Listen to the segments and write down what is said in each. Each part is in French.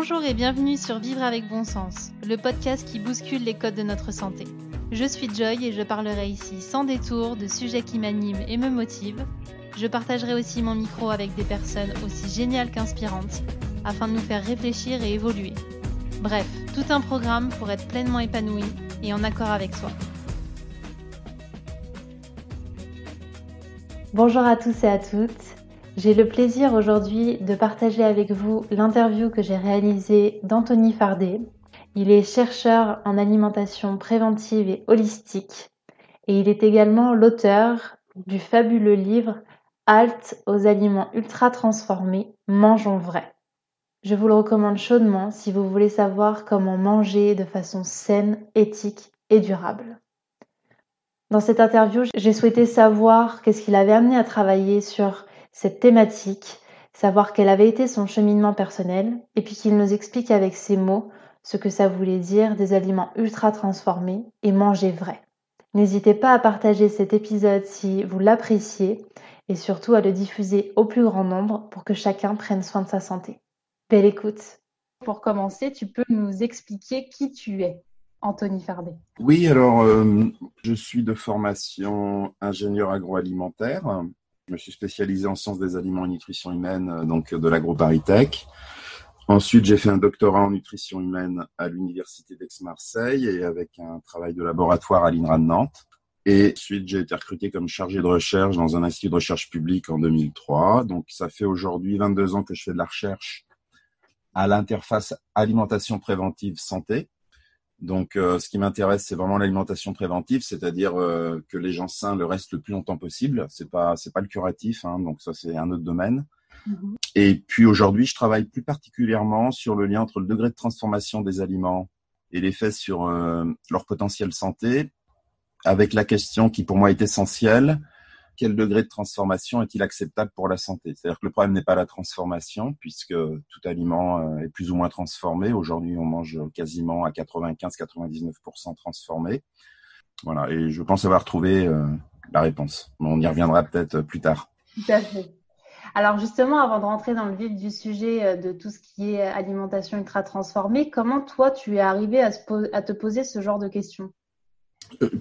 Bonjour et bienvenue sur Vivre avec bon sens, le podcast qui bouscule les codes de notre santé. Je suis Joy et je parlerai ici sans détour de sujets qui m'animent et me motivent. Je partagerai aussi mon micro avec des personnes aussi géniales qu'inspirantes afin de nous faire réfléchir et évoluer. Bref, tout un programme pour être pleinement épanoui et en accord avec soi. Bonjour à tous et à toutes. J'ai le plaisir aujourd'hui de partager avec vous l'interview que j'ai réalisée d'Anthony Fardet. Il est chercheur en alimentation préventive et holistique et il est également l'auteur du fabuleux livre Halte aux aliments ultra transformés, mangeons vrai. Je vous le recommande chaudement si vous voulez savoir comment manger de façon saine, éthique et durable. Dans cette interview, j'ai souhaité savoir qu'est-ce qui l'avait amené à travailler sur cette thématique, savoir quel avait été son cheminement personnel, et puis qu'il nous explique avec ses mots ce que ça voulait dire des aliments ultra transformés et manger vrai. N'hésitez pas à partager cet épisode si vous l'appréciez et surtout à le diffuser au plus grand nombre pour que chacun prenne soin de sa santé. Belle écoute. Pour commencer, tu peux nous expliquer qui tu es, Anthony Fardet. Oui, alors je suis de formation ingénieur agroalimentaire. Je me suis spécialisé en sciences des aliments et nutrition humaine, donc de l'AgroParisTech. Ensuite, j'ai fait un doctorat en nutrition humaine à l'Université d'Aix-Marseille et avec un travail de laboratoire à l'INRA de Nantes. Et ensuite, j'ai été recruté comme chargé de recherche dans un institut de recherche publique en 2003. Donc, ça fait aujourd'hui 22 ans que je fais de la recherche à l'interface alimentation préventive santé. Donc, ce qui m'intéresse, c'est vraiment l'alimentation préventive, c'est-à-dire que les gens sains le restent le plus longtemps possible. C'est pas le curatif, hein, donc ça c'est un autre domaine. Mm-hmm. Et puis aujourd'hui, je travaille plus particulièrement sur le lien entre le degré de transformation des aliments et l'effet sur leur potentiel santé, avec la question qui pour moi est essentielle: quel degré de transformation est-il acceptable pour la santé? C'est-à-dire que le problème n'est pas la transformation, puisque tout aliment est plus ou moins transformé. Aujourd'hui, on mange quasiment à 95-99% transformé. Voilà, et je pense avoir trouvé la réponse. On y reviendra peut-être plus tard. Tout à fait. Alors justement, avant de rentrer dans le vif du sujet de tout ce qui est alimentation ultra transformée, comment toi, tu es arrivé à te poser ce genre de questions?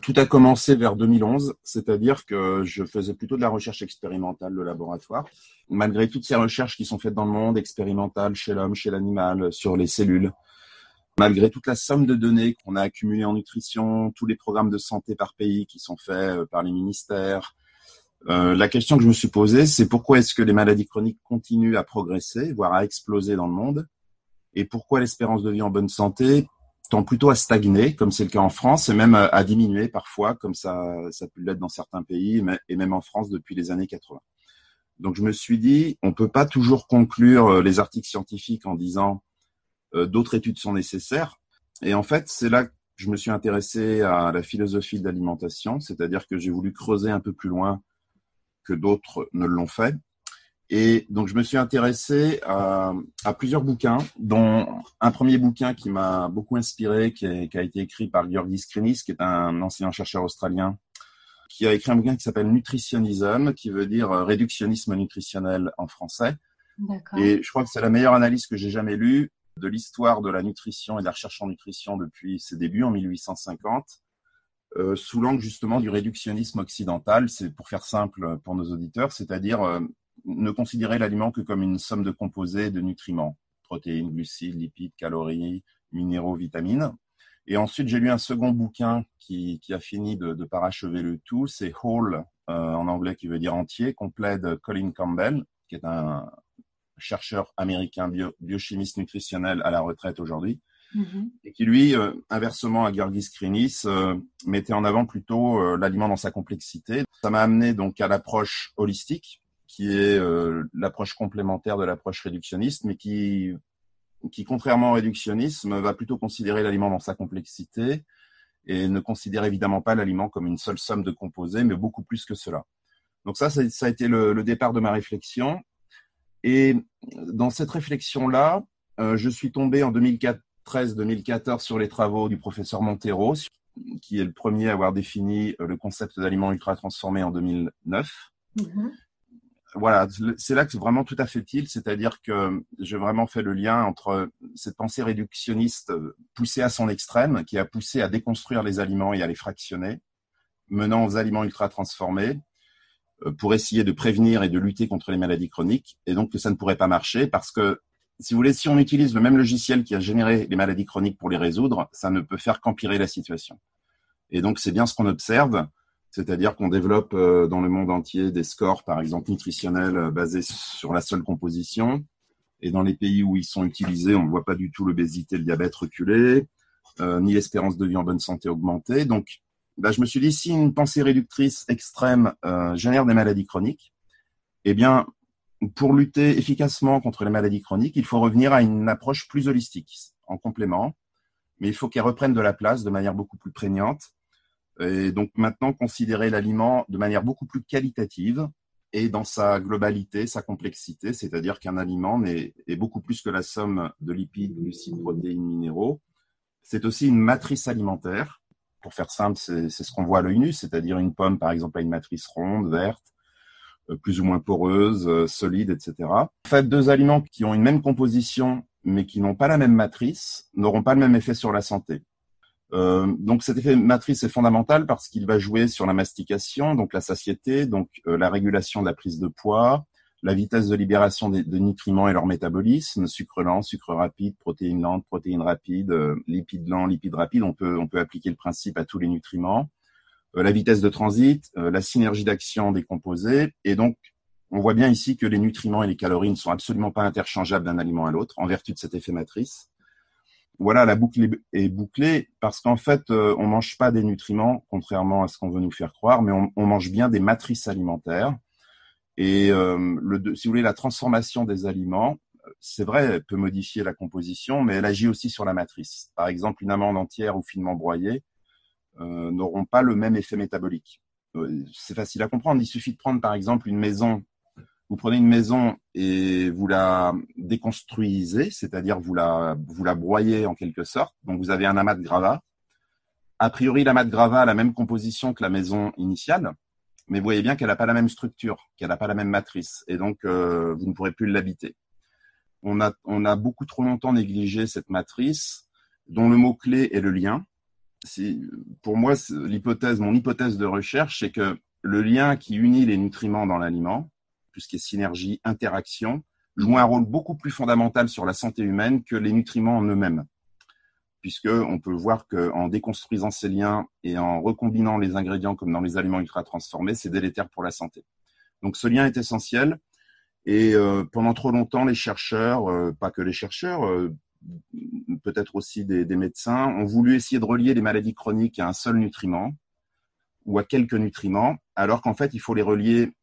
Tout a commencé vers 2011, c'est-à-dire que je faisais plutôt de la recherche expérimentale de laboratoire. Malgré toutes ces recherches qui sont faites dans le monde, expérimentales chez l'homme, chez l'animal, sur les cellules, malgré toute la somme de données qu'on a accumulées en nutrition, tous les programmes de santé par pays qui sont faits par les ministères, la question que je me suis posée, c'est pourquoi est-ce que les maladies chroniques continuent à progresser, voire à exploser dans le monde, et pourquoi l'espérance de vie en bonne santé tend plutôt à stagner, comme c'est le cas en France, et même à diminuer parfois, comme ça peut l'être dans certains pays, et même en France depuis les années 80. Donc je me suis dit, on peut pas toujours conclure les articles scientifiques en disant d'autres études sont nécessaires. Et en fait, c'est là que je me suis intéressé à la philosophie de l'alimentation, c'est-à-dire que j'ai voulu creuser un peu plus loin que d'autres ne l'ont fait. Et donc, je me suis intéressé à plusieurs bouquins, dont un premier bouquin qui m'a beaucoup inspiré, qui a été écrit par Georgi Skrinis, qui est un enseignant-chercheur australien, qui a écrit un bouquin qui s'appelle Nutritionism, qui veut dire réductionnisme nutritionnel en français. D'accord. Et je crois que c'est la meilleure analyse que j'ai jamais lue de l'histoire de la nutrition et de la recherche en nutrition depuis ses débuts en 1850. Sous l'angle justement du réductionnisme occidental, c'est pour faire simple pour nos auditeurs, c'est-à-dire ne considérer l'aliment que comme une somme de composés de nutriments, protéines, glucides, lipides, calories, minéraux, vitamines. Et ensuite, j'ai lu un second bouquin qui a fini de parachever le tout, c'est Whole, en anglais qui veut dire entier, complet, de Colin Campbell, qui est un chercheur américain biochimiste nutritionnel à la retraite aujourd'hui. Mm-hmm. Et qui, lui, inversement à Georgi Skrinis, mettait en avant plutôt l'aliment dans sa complexité. Ça m'a amené donc à l'approche holistique, qui est l'approche complémentaire de l'approche réductionniste, mais qui, contrairement au réductionnisme, va plutôt considérer l'aliment dans sa complexité et ne considère évidemment pas l'aliment comme une seule somme de composés, mais beaucoup plus que cela. Donc ça a été le départ de ma réflexion. Et dans cette réflexion-là, je suis tombé en 2013-2014 sur les travaux du professeur Montero, qui est le premier à avoir défini le concept d'aliments ultra transformés en 2009. Mm-hmm. voilà, c'est là que c'est vraiment tout à fait utile, c'est-à-dire que j'ai vraiment fait le lien entre cette pensée réductionniste poussée à son extrême, qui a poussé à déconstruire les aliments et à les fractionner, menant aux aliments ultra transformés, pour essayer de prévenir et de lutter contre les maladies chroniques, et donc que ça ne pourrait pas marcher parce que, si vous voulez, si on utilise le même logiciel qui a généré les maladies chroniques pour les résoudre, ça ne peut faire qu'empirer la situation. Et donc, c'est bien ce qu'on observe, c'est-à-dire qu'on développe dans le monde entier des scores, par exemple, nutritionnels basés sur la seule composition. Et dans les pays où ils sont utilisés, on ne voit pas du tout l'obésité, le diabète reculer, ni l'espérance de vie en bonne santé augmenter. Donc, là, je me suis dit, si une pensée réductrice extrême génère des maladies chroniques, eh bien, pour lutter efficacement contre les maladies chroniques, il faut revenir à une approche plus holistique, en complément, mais il faut qu'elle reprenne de la place de manière beaucoup plus prégnante. Et donc maintenant, considérer l'aliment de manière beaucoup plus qualitative et dans sa globalité, sa complexité, c'est-à-dire qu'un aliment est beaucoup plus que la somme de lipides, glucides, protéines, minéraux. C'est aussi une matrice alimentaire. Pour faire simple, c'est ce qu'on voit à l'œil nu, c'est-à-dire une pomme, par exemple, a une matrice ronde, verte, plus ou moins poreuse, solide, etc. En fait, deux aliments qui ont une même composition, mais qui n'ont pas la même matrice, n'auront pas le même effet sur la santé. Donc cet effet matrice est fondamental parce qu'il va jouer sur la mastication, donc la satiété, donc la régulation de la prise de poids, la vitesse de libération de nutriments et leur métabolisme, sucre lent, sucre rapide, protéines lentes, protéines rapides, lipides lents, lipides rapides. On peut appliquer le principe à tous les nutriments. La vitesse de transit, la synergie d'action des composés. Et donc, on voit bien ici que les nutriments et les calories ne sont absolument pas interchangeables d'un aliment à l'autre en vertu de cet effet matrice. Voilà, la boucle est bouclée parce qu'en fait, on mange pas des nutriments, contrairement à ce qu'on veut nous faire croire, mais on mange bien des matrices alimentaires. Et si vous voulez, la transformation des aliments, c'est vrai, elle peut modifier la composition, mais elle agit aussi sur la matrice. Par exemple, une amande entière ou finement broyée n'auront pas le même effet métabolique. C'est facile à comprendre. Il suffit de prendre, par exemple, une maison. Vous prenez une maison et vous la déconstruisez, c'est-à-dire vous la broyez en quelque sorte. Donc, vous avez un amas de gravats. A priori, l'amas de gravats a la même composition que la maison initiale, mais vous voyez bien qu'elle n'a pas la même structure, qu'elle n'a pas la même matrice. Et donc, vous ne pourrez plus l'habiter. On a beaucoup trop longtemps négligé cette matrice, dont le mot-clé est le lien. Pour moi, mon hypothèse de recherche, c'est que le lien qui unit les nutriments dans l'aliment, tout ce qui est synergie, interaction, joue un rôle beaucoup plus fondamental sur la santé humaine que les nutriments en eux-mêmes. Puisqu'on peut voir qu'en déconstruisant ces liens et en recombinant les ingrédients comme dans les aliments ultra transformés, c'est délétère pour la santé. Donc ce lien est essentiel. Et pendant trop longtemps, les chercheurs, pas que les chercheurs, peut-être aussi des médecins, ont voulu essayer de relier les maladies chroniques à un seul nutriment ou à quelques nutriments, alors qu'en fait, il faut les relier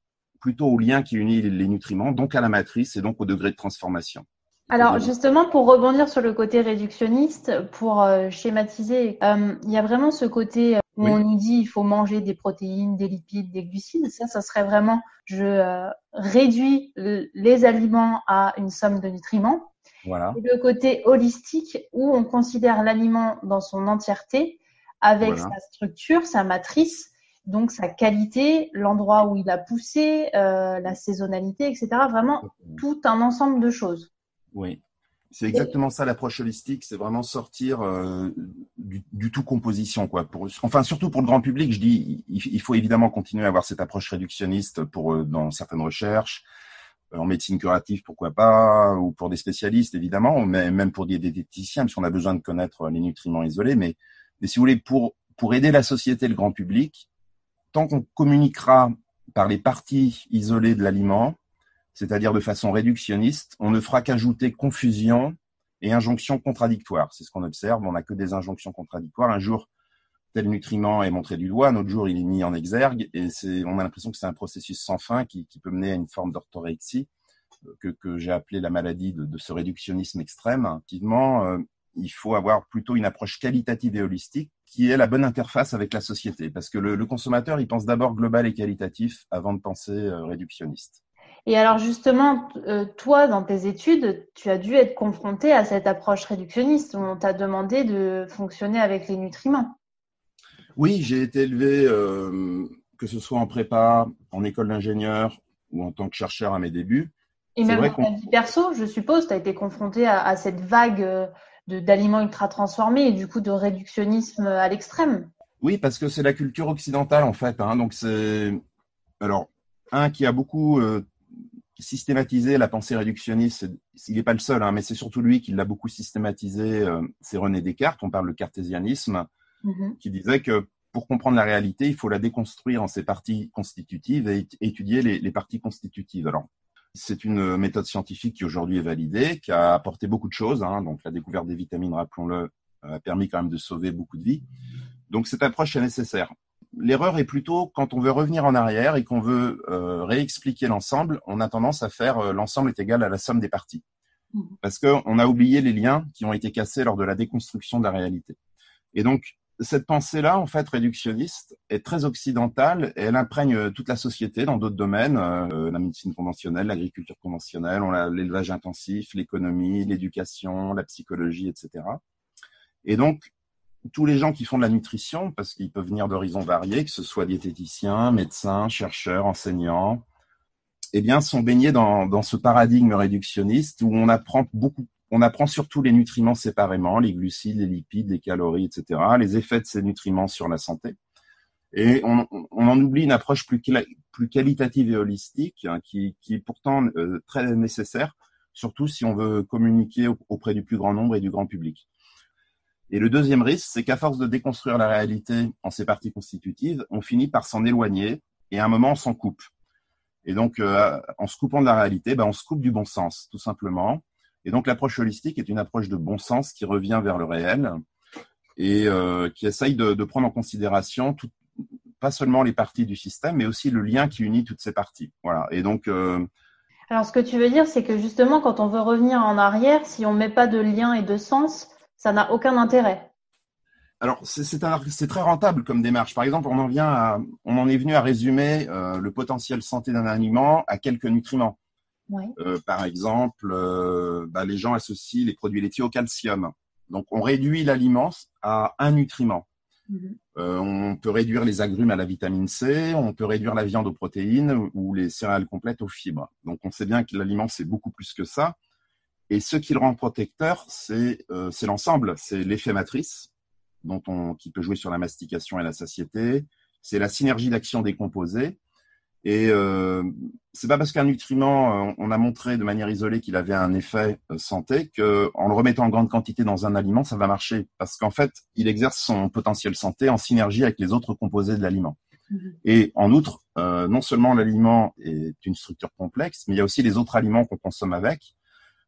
plutôt au lien qui unit les nutriments, donc à la matrice et donc au degré de transformation. Alors justement, pour rebondir sur le côté réductionniste, pour schématiser, il y a vraiment ce côté où on nous dit il faut manger des protéines, des lipides, des glucides. Ça serait vraiment je réduis les aliments à une somme de nutriments. Voilà. Et le côté holistique où on considère l'aliment dans son entièreté avec sa structure, sa matrice, donc sa qualité, l'endroit où il a poussé, la saisonnalité, etc. Vraiment tout un ensemble de choses. Oui, c'est exactement ça l'approche holistique, c'est vraiment sortir du tout composition, quoi. Surtout pour le grand public, je dis, il faut évidemment continuer à avoir cette approche réductionniste dans certaines recherches, en médecine curative, pourquoi pas, ou pour des spécialistes, évidemment, mais même pour des diététiciens, parce qu'on a besoin de connaître les nutriments isolés. Mais si vous voulez, pour aider la société, le grand public, tant qu'on communiquera par les parties isolées de l'aliment, c'est-à-dire de façon réductionniste, on ne fera qu'ajouter confusion et injonctions contradictoires. C'est ce qu'on observe, on n'a que des injonctions contradictoires. Un jour, tel nutriment est montré du doigt, un autre jour, il est mis en exergue, et on a l'impression que c'est un processus sans fin qui peut mener à une forme d'orthorexie que j'ai appelé la maladie de ce réductionnisme extrême. Effectivement, il faut avoir plutôt une approche qualitative et holistique qui est la bonne interface avec la société, parce que le consommateur, il pense d'abord global et qualitatif avant de penser réductionniste. Et alors justement, toi, dans tes études, tu as dû être confronté à cette approche réductionniste où on t'a demandé de fonctionner avec les nutriments. Oui, j'ai été élevé, que ce soit en prépa, en école d'ingénieur ou en tant que chercheur à mes débuts. Et C'est même vrai dans ta vie perso, je suppose, tu as été confronté à cette vague d'aliments ultra transformés et du coup de réductionnisme à l'extrême. Oui, parce que c'est la culture occidentale en fait. Donc c'est alors un qui a beaucoup systématisé la pensée réductionniste. Il n'est pas le seul, mais c'est surtout lui qui l'a beaucoup systématisé. C'est René Descartes. On parle de cartésianisme, qui disait que pour comprendre la réalité, il faut la déconstruire en ses parties constitutives et étudier les parties constitutives. Alors, c'est une méthode scientifique qui aujourd'hui est validée, qui a apporté beaucoup de choses. Donc, la découverte des vitamines, rappelons-le, a permis quand même de sauver beaucoup de vies. Donc, cette approche est nécessaire. L'erreur est plutôt quand on veut revenir en arrière et qu'on veut réexpliquer l'ensemble, on a tendance à faire l'ensemble est égal à la somme des parties. Parce qu'on a oublié les liens qui ont été cassés lors de la déconstruction de la réalité. Et donc, cette pensée-là, en fait, réductionniste, est très occidentale et elle imprègne toute la société dans d'autres domaines, la médecine conventionnelle, l'agriculture conventionnelle, l'élevage intensif, l'économie, l'éducation, la psychologie, etc. Et donc, tous les gens qui font de la nutrition, parce qu'ils peuvent venir d'horizons variés, que ce soit diététiciens, médecins, chercheurs, enseignants, eh bien, sont baignés dans ce paradigme réductionniste où on apprend surtout les nutriments séparément, les glucides, les lipides, les calories, etc., les effets de ces nutriments sur la santé. Et on en oublie une approche plus qualitative et holistique, qui est pourtant très nécessaire, surtout si on veut communiquer auprès du plus grand nombre et du grand public. Et le deuxième risque, c'est qu'à force de déconstruire la réalité en ses parties constitutives, on finit par s'en éloigner et à un moment, on s'en coupe. Et donc, en se coupant de la réalité, on se coupe du bon sens, tout simplement. Et donc, l'approche holistique est une approche de bon sens qui revient vers le réel et qui essaye de prendre en considération pas seulement les parties du système, mais aussi le lien qui unit toutes ces parties. Voilà. Et donc, alors, ce que tu veux dire, c'est que justement, quand on veut revenir en arrière, si on ne met pas de lien et de sens, ça n'a aucun intérêt. Alors, c'est très rentable comme démarche. Par exemple, on en est venu à résumer le potentiel santé d'un aliment à quelques nutriments. Ouais. Par exemple, les gens associent les produits laitiers au calcium. Donc, on réduit l'aliment à un nutriment. On peut réduire les agrumes à la vitamine C, on peut réduire la viande aux protéines ou les céréales complètes aux fibres. Donc, on sait bien que l'aliment, c'est beaucoup plus que ça. Et ce qui le rend protecteur, c'est l'ensemble, c'est l'effet matrice, qui peut jouer sur la mastication et la satiété. C'est la synergie d'action des composés. Et c'est pas parce qu'un nutriment, on a montré de manière isolée qu'il avait un effet santé que en le remettant en grande quantité dans un aliment, ça va marcher. Parce qu'en fait, il exerce son potentiel santé en synergie avec les autres composés de l'aliment. Et en outre, non seulement l'aliment est une structure complexe, mais il y a aussi les autres aliments qu'on consomme avec.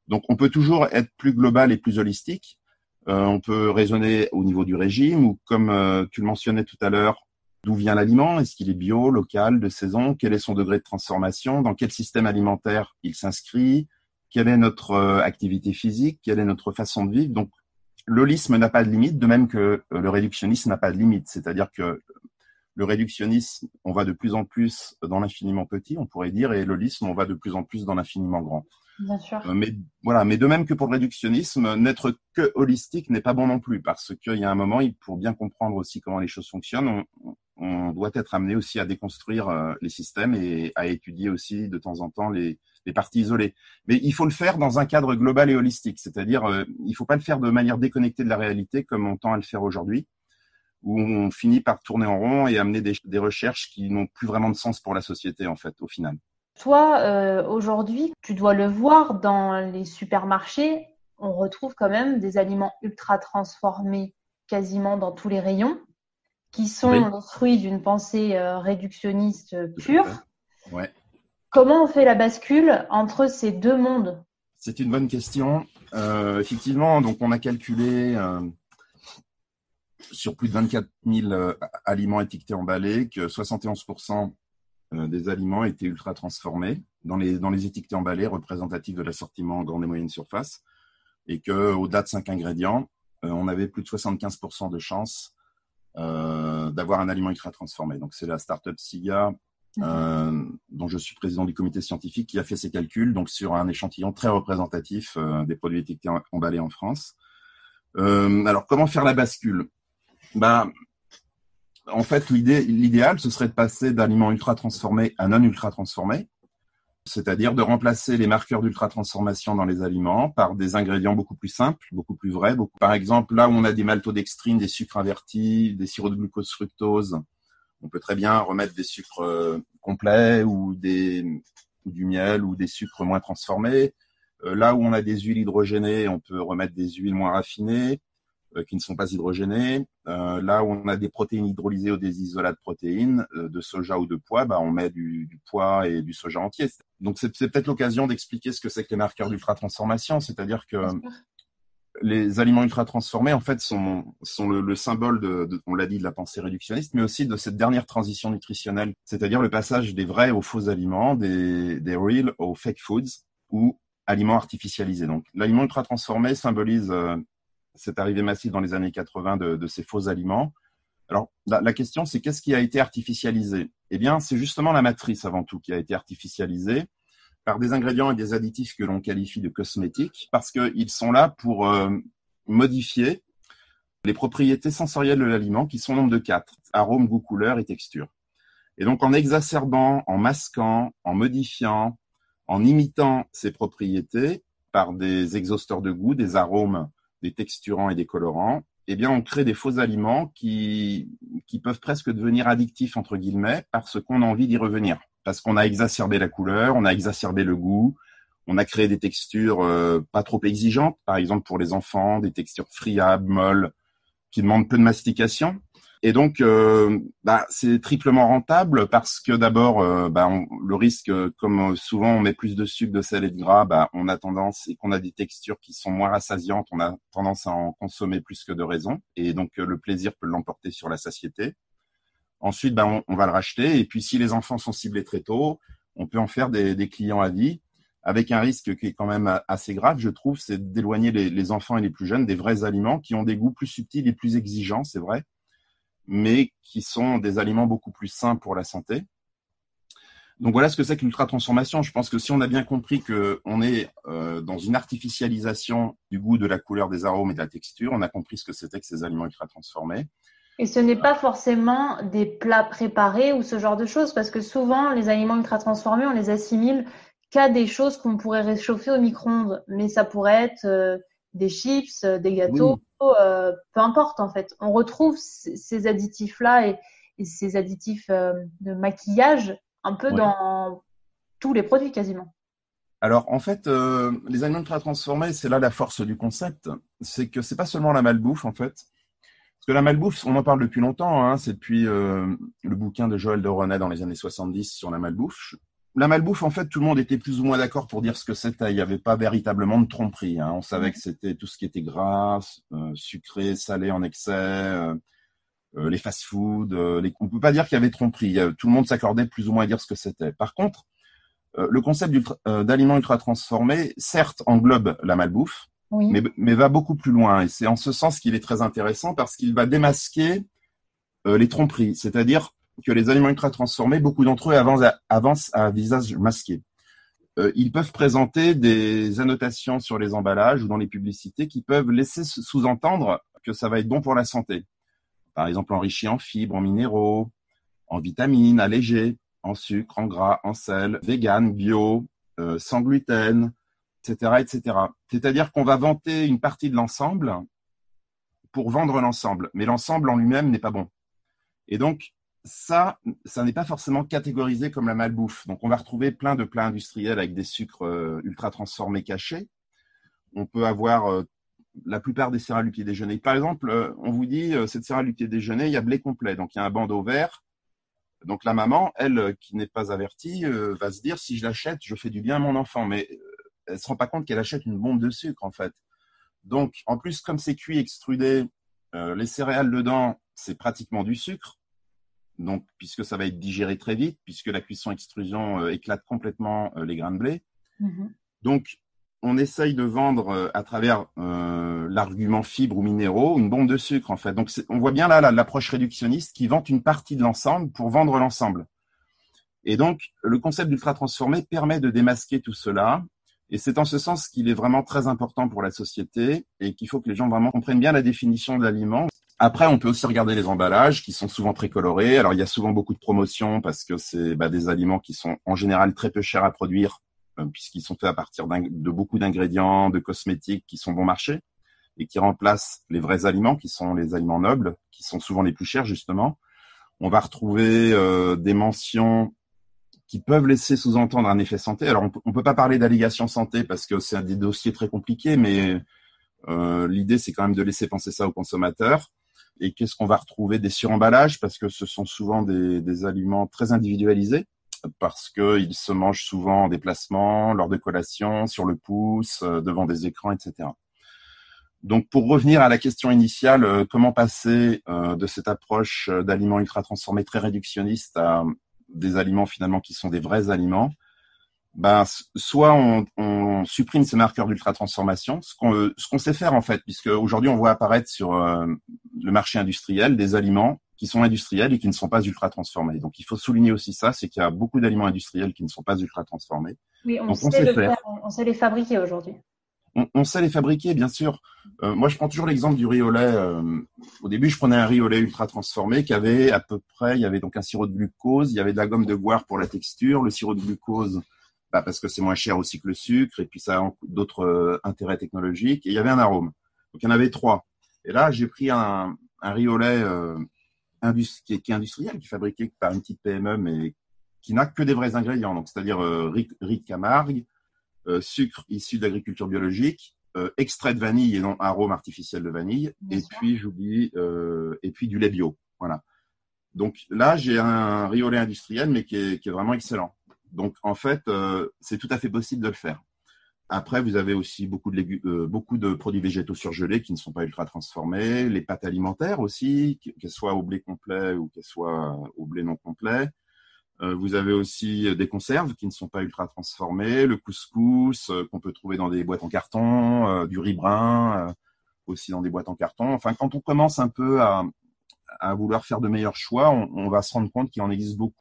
Donc, on peut toujours être plus global et plus holistique. On peut raisonner au niveau du régime ou, comme tu le mentionnais tout à l'heure, d'où vient l'aliment? Est-ce qu'il est bio, local, de saison? Quel est son degré de transformation? Dans quel système alimentaire il s'inscrit? Quelle est notre activité physique? Quelle est notre façon de vivre? Donc, l'holisme n'a pas de limite, de même que le réductionnisme n'a pas de limite. C'est-à-dire que le réductionnisme, on va de plus en plus dans l'infiniment petit, on pourrait dire, et l'holisme, on va de plus en plus dans l'infiniment grand. Bien sûr. Mais de même que pour le réductionnisme, n'être que holistique n'est pas bon non plus, parce qu'il y a un moment, pour bien comprendre aussi comment les choses fonctionnent, on doit être amené aussi à déconstruire les systèmes et à étudier aussi de temps en temps les parties isolées. Mais il faut le faire dans un cadre global et holistique, c'est-à-dire il ne faut pas le faire de manière déconnectée de la réalité comme on tend à le faire aujourd'hui, où on finit par tourner en rond et amener des recherches qui n'ont plus vraiment de sens pour la société, en fait, au final. Toi, aujourd'hui, tu dois le voir dans les supermarchés, on retrouve quand même des aliments ultra transformés quasiment dans tous les rayons, qui sont le fruit d'une pensée réductionniste pure. Ouais. Comment on fait la bascule entre ces deux mondes? C'est une bonne question. Effectivement, donc on a calculé sur plus de 24 000 aliments étiquetés emballés que 71% des aliments étaient ultra transformés dans les étiquetés emballés représentatifs de l'assortiment en grande et moyenne surface, et qu'au-delà de 5 ingrédients, on avait plus de 75% de chances d'avoir un aliment ultra transformé. Donc c'est la start-up SIGA, dont je suis président du comité scientifique, qui a fait ces calculs donc sur un échantillon très représentatif des produits étiquetés emballés en France. Alors comment faire la bascule? En fait, l'idéal, ce serait de passer d'aliments ultra transformés à non ultra transformés. c'est-à-dire de remplacer les marqueurs d'ultratransformation dans les aliments par des ingrédients beaucoup plus simples, beaucoup plus vrais. Par exemple, là où on a des maltodextrines, des sucres invertis, des sirops de glucose fructose, on peut très bien remettre des sucres complets ou du miel ou des sucres moins transformés. Là où on a des huiles hydrogénées, on peut remettre des huiles moins raffinées qui ne sont pas hydrogénées. Là où on a des protéines hydrolysées ou des isolats de protéines, de soja ou de pois, on met du pois et du soja entier. Donc c'est peut-être l'occasion d'expliquer ce que c'est que les marqueurs d'ultratransformation, c'est-à-dire que les aliments ultra-transformés, en fait, sont le symbole on l'a dit, de la pensée réductionniste, mais aussi de cette dernière transition nutritionnelle, c'est-à-dire le passage des vrais aux faux aliments, des real aux fake foods, ou aliments artificialisés. Donc, l'aliment ultra-transformé symbolise cette arrivée massive dans les années 80 de ces faux aliments. Alors, la question, c'est qu'est-ce qui a été artificialisé? Eh bien, c'est justement la matrice, avant tout, qui a été artificialisée par des ingrédients et des additifs que l'on qualifie de cosmétiques, parce qu'ils sont là pour modifier les propriétés sensorielles de l'aliment, qui sont au nombre de 4, arôme, goût, couleur et texture. Et donc, en exacerbant, en masquant, en modifiant, en imitant ces propriétés par des exhausteurs de goût, des arômes, des texturants et des colorants, eh bien, on crée des faux aliments qui peuvent presque devenir addictifs, entre guillemets, parce qu'on a envie d'y revenir. Parce qu'on a exacerbé la couleur, on a exacerbé le goût, on a créé des textures pas trop exigeantes, par exemple pour les enfants, des textures friables, molles, qui demandent peu de mastication. Et donc, c'est triplement rentable parce que d'abord, le risque, comme souvent on met plus de sucre, de sel et de gras, on a tendance, et qu'on a des textures qui sont moins rassasiantes, on a tendance à en consommer plus que de raison. Et donc, le plaisir peut l'emporter sur la satiété. Ensuite, on va le racheter. Et puis, si les enfants sont ciblés très tôt, on peut en faire des clients à vie, avec un risque qui est quand même assez grave, je trouve, c'est d'éloigner les enfants et les plus jeunes des vrais aliments qui ont des goûts plus subtils et plus exigeants, c'est vrai, mais qui sont des aliments beaucoup plus sains pour la santé. Donc voilà ce que c'est que l'ultra-transformation. Je pense que si on a bien compris qu'on est dans une artificialisation du goût, de la couleur, des arômes et de la texture, on a compris ce que c'était que ces aliments ultra-transformés. Et ce n'est pas forcément des plats préparés ou ce genre de choses, parce que souvent, les aliments ultra-transformés, on les assimile qu'à des choses qu'on pourrait réchauffer au micro-ondes. Mais ça pourrait être des chips, des gâteaux, peu importe en fait. On retrouve ces additifs-là et ces additifs de maquillage un peu dans tous les produits quasiment. Alors en fait, les aliments ultra-transformés, c'est là la force du concept. C'est que c'est pas seulement la malbouffe en fait. Parce que la malbouffe, on en parle depuis longtemps, hein, c'est depuis le bouquin de Joël de Renet dans les années 70 sur la malbouffe. La malbouffe, en fait, tout le monde était plus ou moins d'accord pour dire ce que c'était. Il n'y avait pas véritablement de tromperie. Hein. On savait que c'était tout ce qui était gras, sucré, salé en excès, les fast-foods. On ne peut pas dire qu'il y avait tromperie. Tout le monde s'accordait plus ou moins à dire ce que c'était. Par contre, le concept d'aliments ultra-transformés, certes, englobe la malbouffe, mais va beaucoup plus loin. Et c'est en ce sens qu'il est très intéressant parce qu'il va démasquer les tromperies. C'est-à-dire que les aliments ultra-transformés, beaucoup d'entre eux avancent à visage masqué. Ils peuvent présenter des annotations sur les emballages ou dans les publicités qui peuvent laisser sous-entendre que ça va être bon pour la santé. Par exemple, enrichi en fibres, en minéraux, en vitamines, allégé, en sucre, en gras, en sel, vegan, bio, sans gluten, etc., etc. C'est-à-dire qu'on va vanter une partie de l'ensemble pour vendre l'ensemble, mais l'ensemble en lui-même n'est pas bon. Et donc, ça n'est pas forcément catégorisé comme la malbouffe. Donc, on va retrouver plein de plats industriels avec des sucres ultra transformés cachés. On peut avoir la plupart des céréales du petit déjeuner. Par exemple, on vous dit, cette céréale du petit déjeuner, il y a blé complet. Donc, il y a un bandeau vert. Donc, la maman, elle, qui n'est pas avertie, va se dire, si je l'achète, je fais du bien à mon enfant. Mais elle ne se rend pas compte qu'elle achète une bombe de sucre, en fait. Donc, en plus, comme c'est cuit, extrudé, les céréales dedans, c'est pratiquement du sucre. Donc, puisque ça va être digéré très vite, puisque la cuisson-extrusion éclate complètement les grains de blé. Donc, on essaye de vendre à travers l'argument fibres ou minéraux une bombe de sucre, en fait. Donc, on voit bien là l'approche réductionniste qui vante une partie de l'ensemble pour vendre l'ensemble. Et donc, le concept d'ultra-transformé permet de démasquer tout cela. Et c'est en ce sens qu'il est vraiment très important pour la société et qu'il faut que les gens vraiment comprennent bien la définition de l'aliment. Après, on peut aussi regarder les emballages qui sont souvent très colorés. Alors, il y a souvent beaucoup de promotions parce que c'est des aliments qui sont en général très peu chers à produire puisqu'ils sont faits à partir de beaucoup d'ingrédients, de cosmétiques qui sont bon marché et qui remplacent les vrais aliments qui sont les aliments nobles, qui sont souvent les plus chers justement. On va retrouver des mentions qui peuvent laisser sous-entendre un effet santé. Alors, on peut pas parler d'allégation santé parce que c'est des dossiers très compliqués, mais l'idée, c'est quand même de laisser penser ça aux consommateurs. Et qu'est-ce qu'on va retrouver? Des suremballages, parce que ce sont souvent des aliments très individualisés, parce qu'ils se mangent souvent en déplacement, lors de collations, sur le pouce, devant des écrans, etc. Donc, pour revenir à la question initiale, comment passer de cette approche d'aliments ultra transformés très réductionniste à des aliments finalement qui sont des vrais aliments? Soit on supprime ces marqueurs d'ultra transformation, ce qu'on sait faire en fait, puisque aujourd'hui on voit apparaître sur le marché industriel des aliments qui sont industriels et qui ne sont pas ultra transformés. Donc il faut souligner aussi ça, c'est qu'il y a beaucoup d'aliments industriels qui ne sont pas ultra transformés. Oui, Donc on sait faire. On sait les fabriquer aujourd'hui. On sait les fabriquer, bien sûr. Moi, je prends toujours l'exemple du riz au lait. Au début, je prenais un riz au lait ultra transformé qui avait à peu près, il y avait donc un sirop de glucose, il y avait de la gomme de guar pour la texture, le sirop de glucose, parce que c'est moins cher aussi que le sucre, et puis ça a d'autres intérêts technologiques, et il y avait un arôme. Donc, il y en avait 3. Et là, j'ai pris un riz au lait qui est industriel, qui est fabriqué par une petite PME, mais qui n'a que des vrais ingrédients. Donc, c'est-à-dire riz de Camargue, sucre issu d'agriculture biologique, extrait de vanille et non arôme artificiel de vanille, et puis du lait bio. Voilà. Donc là, j'ai un riz au lait industriel, mais qui est vraiment excellent. Donc en fait, c'est tout à fait possible de le faire. Après, vous avez aussi beaucoup de produits végétaux surgelés qui ne sont pas ultra transformés, les pâtes alimentaires aussi, qu'elles soient au blé complet ou qu'elles soient au blé non complet. Vous avez aussi des conserves qui ne sont pas ultra transformées, le couscous qu'on peut trouver dans des boîtes en carton, du riz brun aussi dans des boîtes en carton. Enfin, quand on commence un peu à vouloir faire de meilleurs choix, on va se rendre compte qu'il en existe beaucoup.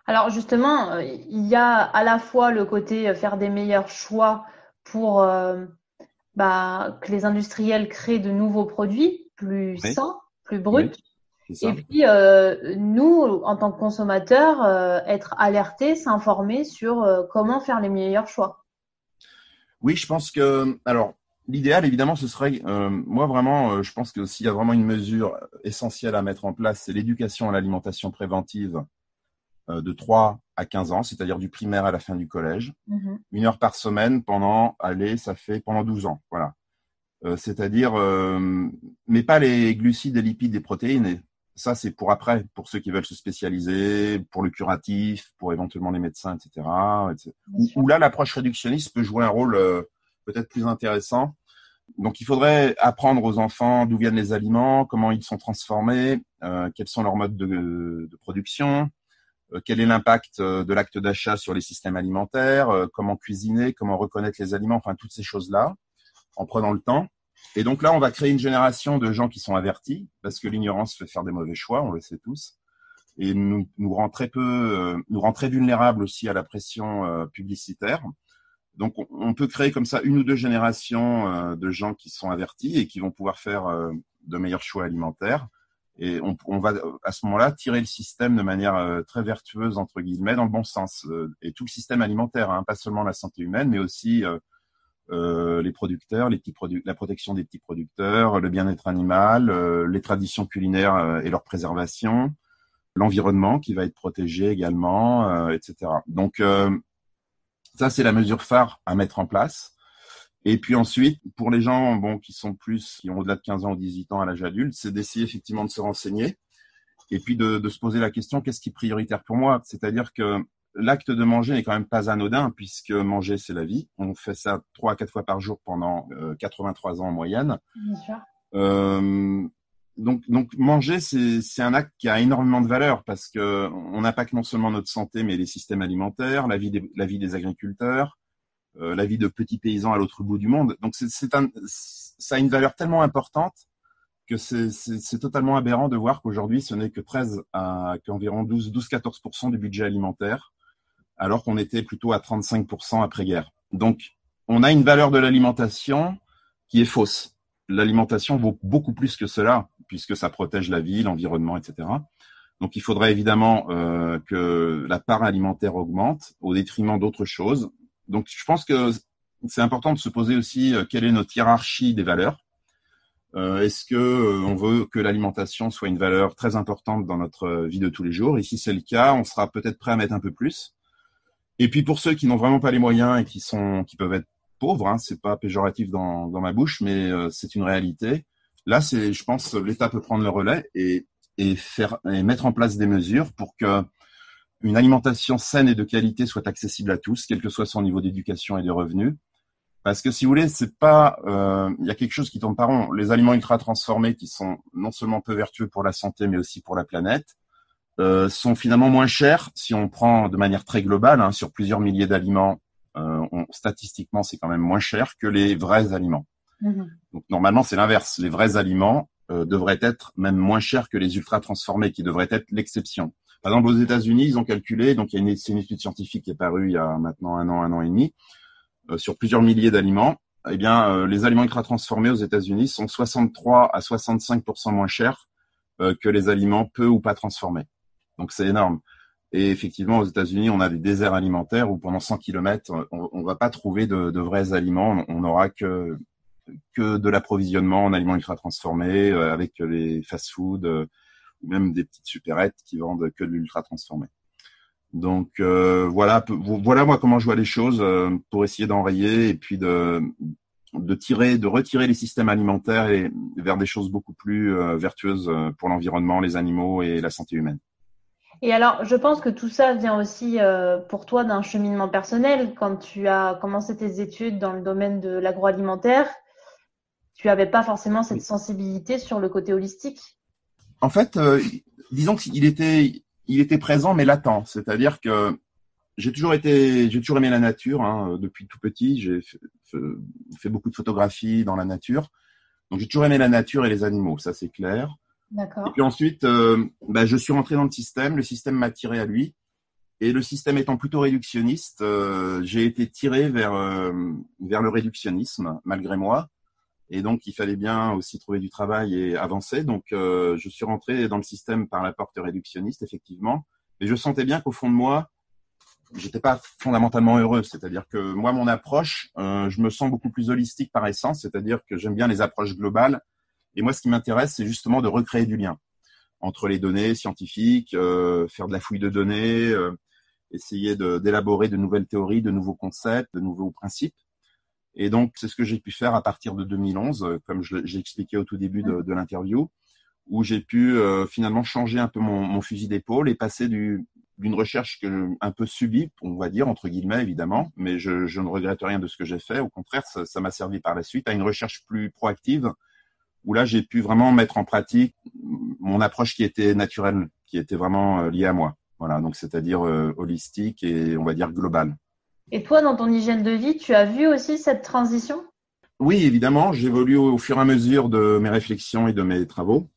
Alors justement, il y a à la fois le côté faire des meilleurs choix pour que les industriels créent de nouveaux produits plus Oui, sains, plus bruts. oui, c'est Et ça. puis, nous, en tant que consommateurs, être alertés, s'informer sur comment faire les meilleurs choix. Oui, je pense que, alors, l'idéal, évidemment, ce serait, moi vraiment, je pense que s'il y a vraiment une mesure essentielle à mettre en place, c'est l'éducation à l'alimentation préventive de 3 à 15 ans, c'est-à-dire du primaire à la fin du collège. 1 heure par semaine ça fait pendant 12 ans. Voilà. C'est-à-dire, mais pas les glucides, les lipides, les protéines. Et ça, c'est pour après, pour ceux qui veulent se spécialiser, pour le curatif, pour éventuellement les médecins, etc. Où là, l'approche réductionniste peut jouer un rôle peut-être plus intéressant. Donc, il faudrait apprendre aux enfants d'où viennent les aliments, comment ils sont transformés, quels sont leurs modes de production, quel est l'impact de l'acte d'achat sur les systèmes alimentaires, comment cuisiner, comment reconnaître les aliments, enfin, toutes ces choses-là, en prenant le temps. Et donc là, on va créer une génération de gens qui sont avertis, parce que l'ignorance fait faire des mauvais choix, on le sait tous, et nous rend très vulnérables aussi à la pression publicitaire. Donc, on peut créer comme ça 1 ou 2 générations de gens qui sont avertis et qui vont pouvoir faire de meilleurs choix alimentaires. Et on va à ce moment-là tirer le système de manière très vertueuse, entre guillemets, dans le bon sens. Et tout le système alimentaire, hein, pas seulement la santé humaine, mais aussi les producteurs, la protection des petits producteurs, le bien-être animal, les traditions culinaires et leur préservation, l'environnement qui va être protégé également, etc. Donc ça, c'est la mesure phare à mettre en place. Et puis ensuite, pour les gens qui ont au-delà de 15 ans ou 18 ans à l'âge adulte, c'est d'essayer effectivement de se renseigner et puis de se poser la question, qu'est-ce qui est prioritaire pour moi? C'est-à-dire que l'acte de manger n'est quand même pas anodin, puisque manger, c'est la vie. On fait ça 3 à 4 fois par jour pendant 83 ans en moyenne. Bien sûr. Donc manger, c'est un acte qui a énormément de valeur, parce que on impacte non seulement notre santé, mais les systèmes alimentaires, la vie des agriculteurs, la vie de petits paysans à l'autre bout du monde. Donc ça a une valeur tellement importante que c'est totalement aberrant de voir qu'aujourd'hui, ce n'est que qu'environ 12-14% du budget alimentaire, alors qu'on était plutôt à 35% après-guerre. Donc, on a une valeur de l'alimentation qui est fausse. L'alimentation vaut beaucoup plus que cela, puisque ça protège la vie, l'environnement, etc. Donc, il faudrait évidemment que la part alimentaire augmente au détriment d'autres choses. Donc, je pense que c'est important de se poser aussi quelle est notre hiérarchie des valeurs. Est-ce que on veut que l'alimentation soit une valeur très importante dans notre vie de tous les jours? Et si c'est le cas, on sera peut-être prêt à mettre un peu plus. Et puis pour ceux qui n'ont vraiment pas les moyens et qui peuvent être pauvres, hein, c'est pas péjoratif dans ma bouche, mais c'est une réalité. Là, je pense, l'État peut prendre le relais et mettre en place des mesures pour que une alimentation saine et de qualité soit accessible à tous, quel que soit son niveau d'éducation et de revenus. Parce que si vous voulez, c'est pas, il y a quelque chose qui tourne pas rond. Les aliments ultra transformés, qui sont non seulement peu vertueux pour la santé, mais aussi pour la planète, sont finalement moins chers si on prend de manière très globale, hein, sur plusieurs milliers d'aliments. Statistiquement, c'est quand même moins cher que les vrais aliments. Mmh. Donc normalement, c'est l'inverse. Les vrais aliments devraient être même moins chers que les ultra transformés, qui devraient être l'exception. Par exemple, aux États-Unis, ils ont calculé, donc c'est une étude scientifique qui est parue il y a maintenant un an et demi. Sur plusieurs milliers d'aliments, eh bien, les aliments ultra transformés aux États-Unis sont 63 à 65% moins chers que les aliments peu ou pas transformés. Donc, c'est énorme. Et effectivement, aux États-Unis, on a des déserts alimentaires où pendant 100 kilomètres, on va pas trouver de vrais aliments. On n'aura que de l'approvisionnement en aliments ultra transformés avec les fast-food ou même des petites supérettes qui vendent que de l'ultra transformé. Donc voilà moi comment je vois les choses pour essayer d'enrayer et puis de retirer les systèmes alimentaires et vers des choses beaucoup plus vertueuses pour l'environnement, les animaux et la santé humaine. Et alors, je pense que tout ça vient aussi pour toi d'un cheminement personnel. Quand tu as commencé tes études dans le domaine de l'agroalimentaire, tu n'avais pas forcément cette sensibilité sur le côté holistique. En fait, disons qu'il était présent mais latent. C'est-à-dire que j'ai toujours aimé la nature, hein, depuis tout petit. J'ai fait beaucoup de photographies dans la nature. Donc j'ai toujours aimé la nature et les animaux, ça c'est clair. D'accord. Et puis ensuite, je suis rentré dans le système m'a tiré à lui. Et le système étant plutôt réductionniste, j'ai été tiré vers le réductionnisme, malgré moi. Et donc, il fallait bien aussi trouver du travail et avancer. Donc, je suis rentré dans le système par la porte réductionniste, effectivement. Mais je sentais bien qu'au fond de moi, j'étais pas fondamentalement heureux. C'est-à-dire que moi, mon approche, je me sens beaucoup plus holistique par essence. C'est-à-dire que j'aime bien les approches globales. Et moi, ce qui m'intéresse, c'est justement de recréer du lien entre les données scientifiques, faire de la fouille de données, essayer d'élaborer de nouvelles théories, de nouveaux concepts, de nouveaux principes. Et donc, c'est ce que j'ai pu faire à partir de 2011, comme j'ai expliqué au tout début de l'interview, où j'ai pu finalement changer un peu mon fusil d'épaule et passer d'une recherche un peu subie, on va dire, entre guillemets, évidemment, mais je ne regrette rien de ce que j'ai fait. Au contraire, ça m'a servi par la suite à une recherche plus proactive, où là, j'ai pu vraiment mettre en pratique mon approche qui était naturelle, qui était vraiment liée à moi. Voilà, donc c'est-à-dire holistique et on va dire globale. Et toi, dans ton hygiène de vie, tu as vu aussi cette transition? Oui, évidemment, j'évolue au fur et à mesure de mes réflexions et de mes travaux.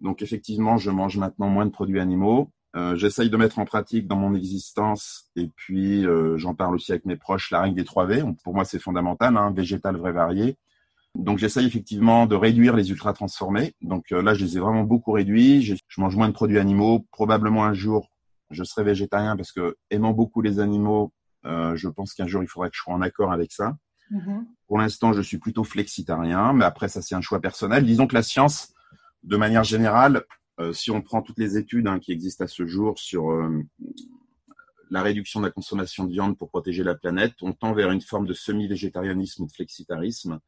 Donc effectivement, je mange maintenant moins de produits animaux. J'essaye de mettre en pratique dans mon existence et puis j'en parle aussi avec mes proches, la règle des 3V. Pour moi, c'est fondamental, hein, végétal, vrai, varié. Donc j'essaye effectivement de réduire les ultra transformés. Donc là, je les ai vraiment beaucoup réduits. Je mange moins de produits animaux. Probablement un jour, je serai végétarien parce que aimant beaucoup les animaux, je pense qu'un jour, il faudrait que je sois en accord avec ça. Mmh. Pour l'instant, je suis plutôt flexitarien, mais après, ça, c'est un choix personnel. Disons que la science, de manière générale, si on prend toutes les études qui existent à ce jour sur la réduction de la consommation de viande pour protéger la planète, on tend vers une forme de semi-végétarianisme ou de flexitarisme,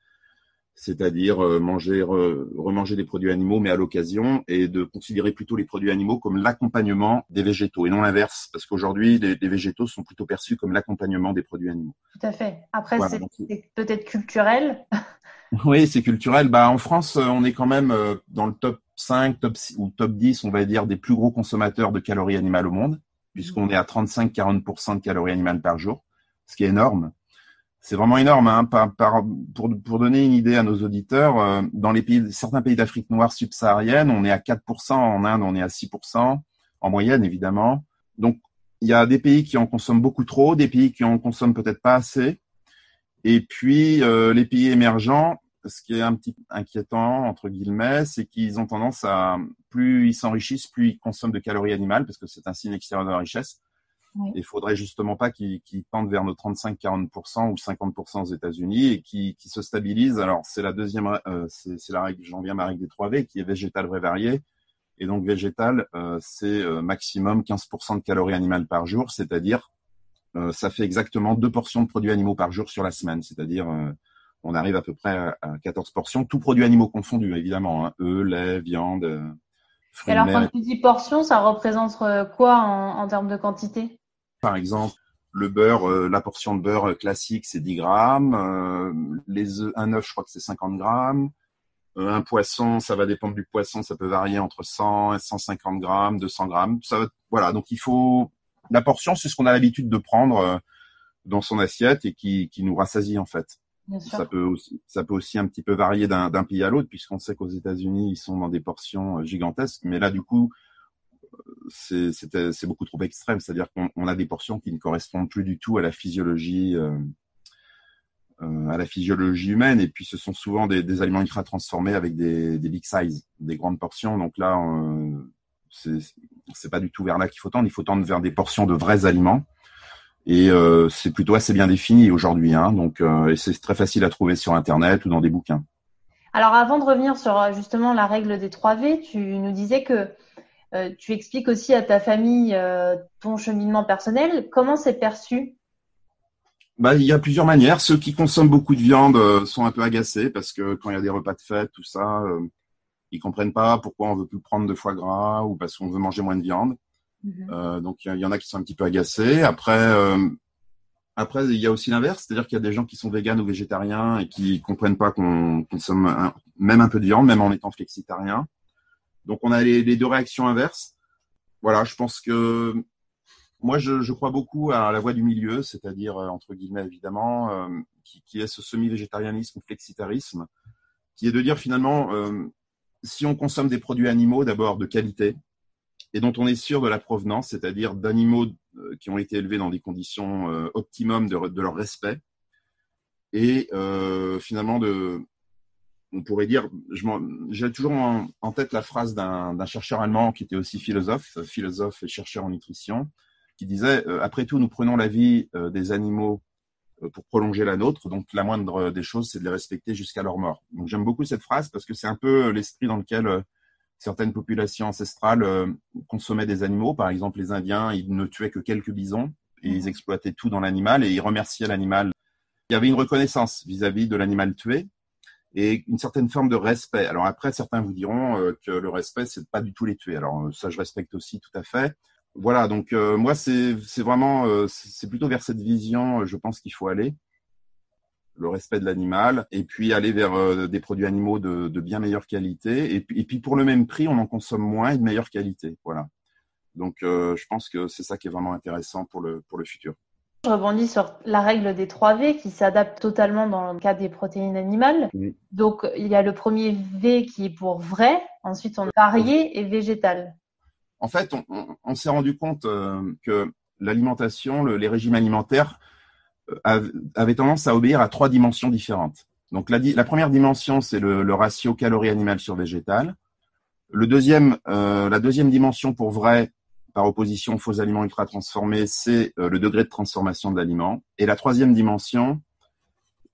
c'est-à-dire remanger des produits animaux, mais à l'occasion, et de considérer plutôt les produits animaux comme l'accompagnement des végétaux, et non l'inverse, parce qu'aujourd'hui, les végétaux sont plutôt perçus comme l'accompagnement des produits animaux. Tout à fait. Après, voilà, c'est peut-être culturel. Oui, c'est culturel. En France, on est quand même dans le top 5, ou top 10, on va dire, des plus gros consommateurs de calories animales au monde, puisqu'on est à 35-40% de calories animales par jour, ce qui est énorme. C'est vraiment énorme, hein. Pour donner une idée à nos auditeurs, dans certains pays d'Afrique noire subsaharienne, on est à 4%, en Inde, on est à 6%, en moyenne, évidemment. Donc, il y a des pays qui en consomment beaucoup trop, des pays qui en consomment peut-être pas assez. Et puis, les pays émergents, ce qui est un petit inquiétant, entre guillemets, c'est qu'ils ont tendance à, plus ils s'enrichissent, plus ils consomment de calories animales, parce que c'est un signe extérieur de la richesse. Oui. Il faudrait justement pas qu'ils tendent vers nos 35-40% ou 50% aux États-Unis et qui se stabilisent. Alors, c'est la deuxième, c'est la règle, j'en viens à ma règle des 3V, qui est végétal, vrai, varié. Et donc, végétal, c'est maximum 15% de calories animales par jour, c'est-à-dire, ça fait exactement 2 portions de produits animaux par jour sur la semaine. C'est-à-dire, on arrive à peu près à 14 portions, tous produits animaux confondus, évidemment, hein, œufs, lait, viande, Et fruits de alors, mer. quand tu dis portion, ça représente quoi en termes de quantité? Par exemple, le beurre, la portion de beurre classique, c'est 10 grammes. Les œufs, un œuf, je crois que c'est 50 grammes. Un poisson, ça va dépendre du poisson, ça peut varier entre 100 et 150 grammes, 200 grammes. Voilà, donc la portion, c'est ce qu'on a l'habitude de prendre dans son assiette et qui nous rassasie en fait. Bien sûr. Ça peut aussi un petit peu varier d'un pays à l'autre, puisqu'on sait qu'aux États-Unis, ils sont dans des portions gigantesques. Mais là, du coup, c'est beaucoup trop extrême. C'est-à-dire qu'on a des portions qui ne correspondent plus du tout à la physiologie humaine. Et puis, ce sont souvent des aliments ultra transformés avec des big size, des grandes portions. Donc là, c'est pas du tout vers là qu'il faut tendre. Il faut tendre vers des portions de vrais aliments. Et c'est plutôt assez bien défini aujourd'hui, hein. Donc, et c'est très facile à trouver sur Internet ou dans des bouquins. Alors, avant de revenir sur justement la règle des 3V, tu nous disais que tu expliques aussi à ta famille ton cheminement personnel. Comment c'est perçu? Bah, il y a plusieurs manières. Ceux qui consomment beaucoup de viande sont un peu agacés parce que quand il y a des repas de fête, tout ça, ils comprennent pas pourquoi on veut plus prendre de foie gras ou parce qu'on veut manger moins de viande. Donc il y en a qui sont un petit peu agacés. Après il y a aussi l'inverse, c'est-à-dire qu'il y a des gens qui sont véganes ou végétariens et qui comprennent pas qu'on consomme même un peu de viande, même en étant flexitarien. Donc on a les deux réactions inverses. Voilà, je pense que moi je crois beaucoup à la voie du milieu, c'est-à-dire entre guillemets évidemment, qui est ce semi-végétarianisme ou flexitarisme, qui est de dire finalement si on consomme des produits animaux d'abord de qualité et dont on est sûr de la provenance, c'est-à-dire d'animaux qui ont été élevés dans des conditions optimum de leur respect, et finalement on pourrait dire, j'ai toujours en tête la phrase d'un chercheur allemand qui était aussi philosophe et chercheur en nutrition, qui disait après tout, nous prenons la vie des animaux pour prolonger la nôtre, donc la moindre des choses, c'est de les respecter jusqu'à leur mort. Donc j'aime beaucoup cette phrase parce que c'est un peu l'esprit dans lequel certaines populations ancestrales consommaient des animaux. Par exemple, les Indiens, ils ne tuaient que quelques bisons et ils exploitaient tout dans l'animal et ils remerciaient l'animal. Il y avait une reconnaissance vis-à-vis de l'animal tué et une certaine forme de respect. Alors après, certains vous diront que le respect, c'est pas du tout les tuer. Alors ça, je respecte aussi tout à fait. Voilà, donc moi, c'est vraiment, c'est plutôt vers cette vision, je pense qu'il faut aller, le respect de l'animal, et puis aller vers des produits animaux de bien meilleure qualité. Et puis pour le même prix, on en consomme moins et de meilleure qualité. Voilà. Donc je pense que c'est ça qui est vraiment intéressant pour le futur. Je rebondis sur la règle des 3V qui s'adapte totalement dans le cas des protéines animales. Oui. Donc, il y a le premier V qui est pour vrai, ensuite on a varié et végétal. En fait, on s'est rendu compte que l'alimentation, les régimes alimentaires avaient tendance à obéir à 3 dimensions différentes. Donc la première dimension, c'est le ratio calories animales sur végétal. La deuxième dimension pour vrai, par opposition aux faux aliments ultra transformés, c'est le degré de transformation de l'aliment. Et la troisième dimension,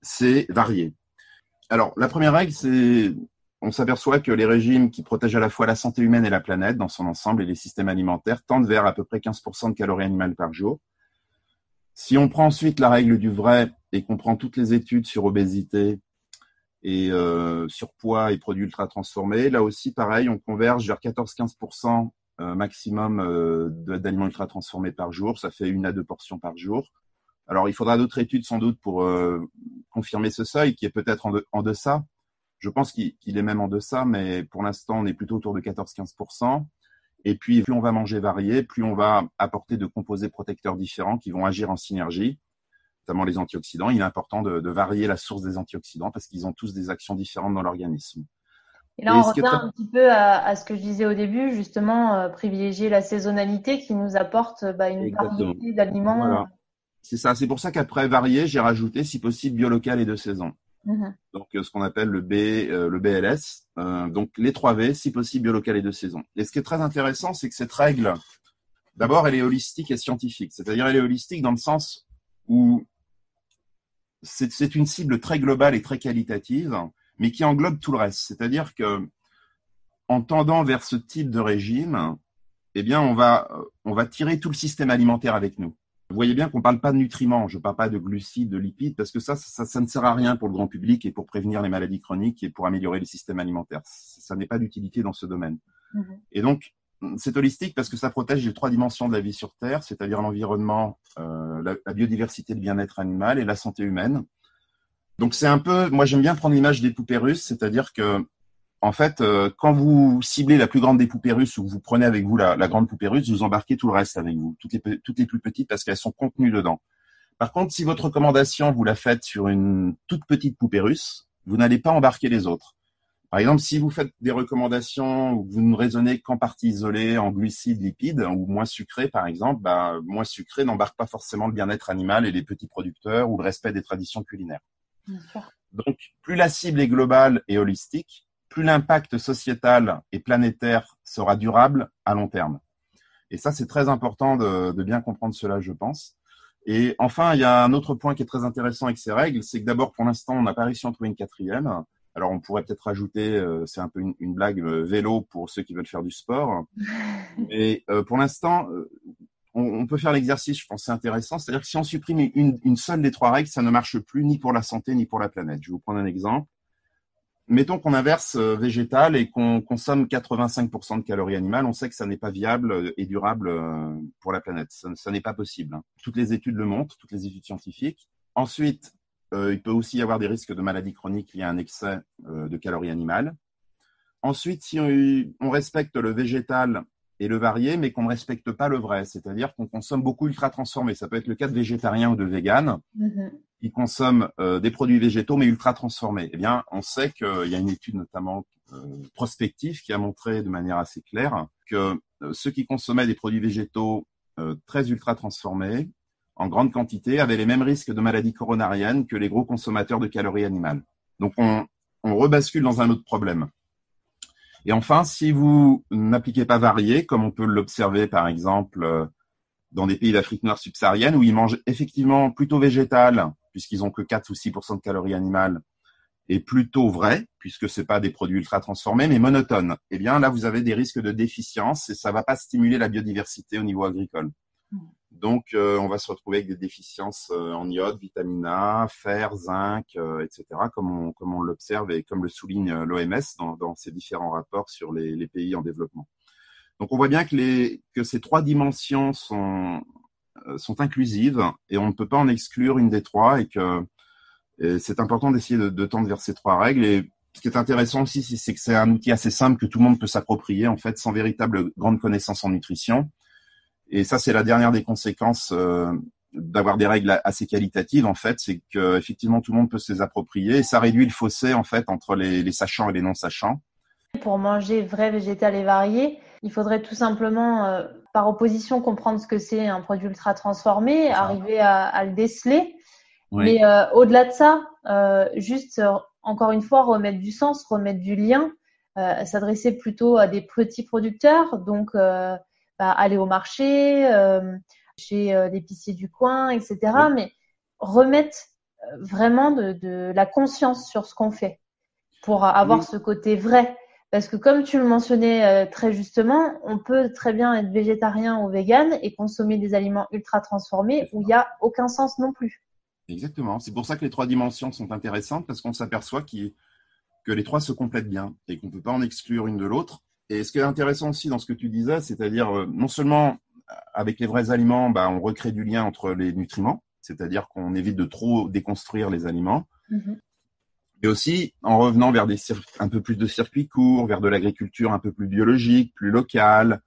c'est varié. Alors, la première règle, on s'aperçoit que les régimes qui protègent à la fois la santé humaine et la planète dans son ensemble et les systèmes alimentaires tendent vers à peu près 15% de calories animales par jour. Si on prend ensuite la règle du vrai et qu'on prend toutes les études sur obésité et surpoids et produits ultra transformés, là aussi, pareil, on converge vers 14-15% maximum d'aliments ultra transformés par jour. Ça fait 1 à 2 portions par jour. Alors, il faudra d'autres études sans doute pour confirmer ce seuil qui est peut-être en deçà. Je pense qu'il est même en deçà, mais pour l'instant, on est plutôt autour de 14-15%. Et puis, plus on va manger varié, plus on va apporter de composés protecteurs différents qui vont agir en synergie, notamment les antioxydants. Il est important de varier la source des antioxydants parce qu'ils ont tous des actions différentes dans l'organisme. Et là, on revient un petit peu à ce que je disais au début, justement, privilégier la saisonnalité qui nous apporte une variété d'aliments. Voilà. C'est ça. C'est pour ça qu'après varié, j'ai rajouté, si possible, biolocal et de saison. Mhm. Donc ce qu'on appelle le BLS. Donc les 3 V, si possible bio, local et de saison. Et ce qui est très intéressant, c'est que cette règle, d'abord, elle est holistique et scientifique. C'est-à-dire, elle est holistique dans le sens où c'est une cible très globale et très qualitative, mais qui englobe tout le reste. C'est-à-dire que en tendant vers ce type de régime, eh bien, on va tirer tout le système alimentaire avec nous. Vous voyez bien qu'on ne parle pas de nutriments, je ne parle pas de glucides, de lipides, parce que ça ne sert à rien pour le grand public et pour prévenir les maladies chroniques et pour améliorer les systèmes alimentaires. Ça n'est pas d'utilité dans ce domaine. Mhm. Et donc, c'est holistique parce que ça protège les 3 dimensions de la vie sur Terre, c'est-à-dire l'environnement, la biodiversité, le bien-être animal et la santé humaine. Donc, c'est un peu, moi j'aime bien prendre l'image des poupées russes, c'est-à-dire que en fait, quand vous ciblez la plus grande des poupées russes ou que vous prenez avec vous la grande poupée russe, vous embarquez tout le reste avec vous, toutes les plus petites parce qu'elles sont contenues dedans. Par contre, si votre recommandation, vous la faites sur une toute petite poupée russe, vous n'allez pas embarquer les autres. Par exemple, si vous faites des recommandations où vous ne raisonnez qu'en partie isolée, en glucides, lipides, ou moins sucré, par exemple, moins sucré n'embarque pas forcément le bien-être animal et les petits producteurs ou le respect des traditions culinaires. Bien sûr. Donc, plus la cible est globale et holistique, plus l'impact sociétal et planétaire sera durable à long terme. Et ça, c'est très important de bien comprendre cela, je pense. Et enfin, il y a un autre point qui est très intéressant avec ces règles, c'est que d'abord, pour l'instant, on n'a pas réussi à en trouver une 4e. Alors, on pourrait peut-être rajouter, c'est un peu une blague, vélo pour ceux qui veulent faire du sport. Mais pour l'instant, on peut faire l'exercice, je pense, c'est intéressant. C'est-à-dire que si on supprime une seule des 3 règles, ça ne marche plus ni pour la santé ni pour la planète. Je vais vous prendre un exemple. Mettons qu'on inverse végétal et qu'on consomme 85% de calories animales, on sait que ça n'est pas viable et durable pour la planète. Ça n'est pas possible. Toutes les études le montrent, toutes les études scientifiques. Ensuite, il peut aussi y avoir des risques de maladies chroniques liées à un excès de calories animales. Ensuite, si on respecte le végétal et le varié, mais qu'on ne respecte pas le vrai, c'est-à-dire qu'on consomme beaucoup ultra transformés. Ça peut être le cas de végétariens ou de véganes. Mhm. Qui consomment des produits végétaux mais ultra transformés. Eh bien, on sait qu'il y a une étude notamment prospective qui a montré de manière assez claire que ceux qui consommaient des produits végétaux très ultra transformés en grande quantité avaient les mêmes risques de maladies coronariennes que les gros consommateurs de calories animales. Donc, on rebascule dans un autre problème. Et enfin, si vous n'appliquez pas varié, comme on peut l'observer par exemple dans des pays d'Afrique noire subsaharienne où ils mangent effectivement plutôt végétal, puisqu'ils ont que 4 ou 6% de calories animales, et plutôt vrai, puisque c'est pas des produits ultra transformés, mais monotones. Eh bien, là, vous avez des risques de déficience et ça va pas stimuler la biodiversité au niveau agricole. Donc, on va se retrouver avec des déficiences en iode, vitamine A, fer, zinc, etc., comme on l'observe et comme le souligne l'OMS dans ses différents rapports sur les pays en développement. Donc, on voit bien que ces 3 dimensions sont inclusives et on ne peut pas en exclure une des 3 et c'est important d'essayer de tendre vers ces 3 règles. Et ce qui est intéressant aussi, c'est que c'est un outil assez simple que tout le monde peut s'approprier, en fait, sans véritable grande connaissance en nutrition. Et ça, c'est la dernière des conséquences d'avoir des règles assez qualitatives, en fait, c'est que effectivement tout le monde peut se les approprier et ça réduit le fossé, en fait, entre les sachants et les non-sachants. Pour manger vrai, végétal et varié, il faudrait tout simplement, par opposition, comprendre ce que c'est un produit ultra transformé, arriver à le déceler. Oui. Mais au-delà de ça, juste encore une fois remettre du sens, remettre du lien, s'adresser plutôt à des petits producteurs, donc aller au marché, chez l'épicier du coin, etc. Oui. Mais remettre vraiment de la conscience sur ce qu'on fait pour avoir Oui. ce côté vrai. Parce que comme tu le mentionnais très justement, on peut très bien être végétarien ou vegan et consommer des aliments ultra transformés où il n'y a aucun sens non plus. Exactement. C'est pour ça que les 3 dimensions sont intéressantes parce qu'on s'aperçoit que les 3 se complètent bien et qu'on ne peut pas en exclure une de l'autre. Et ce qui est intéressant aussi dans ce que tu disais, c'est-à-dire non seulement avec les vrais aliments, on recrée du lien entre les nutriments, c'est-à-dire qu'on évite de trop déconstruire les aliments, mais aussi en revenant vers un peu plus de circuits courts, vers de l'agriculture un peu plus biologique, plus locale,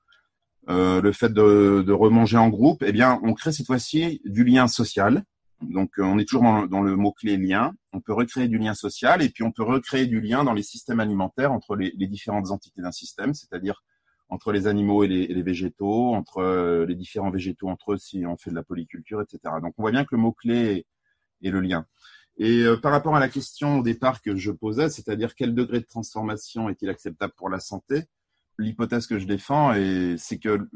le fait de remanger en groupe, eh bien, on crée cette fois-ci du lien social. Donc, on est toujours dans le mot-clé lien. On peut recréer du lien social et puis on peut recréer du lien dans les systèmes alimentaires entre les différentes entités d'un système, c'est-à-dire entre les animaux et les végétaux, entre les différents végétaux entre eux si on fait de la polyculture, etc. Donc, on voit bien que le mot-clé est le lien. Et par rapport à la question au départ que je posais, c'est-à-dire quel degré de transformation est-il acceptable pour la santé, l'hypothèse que je défends, c'est que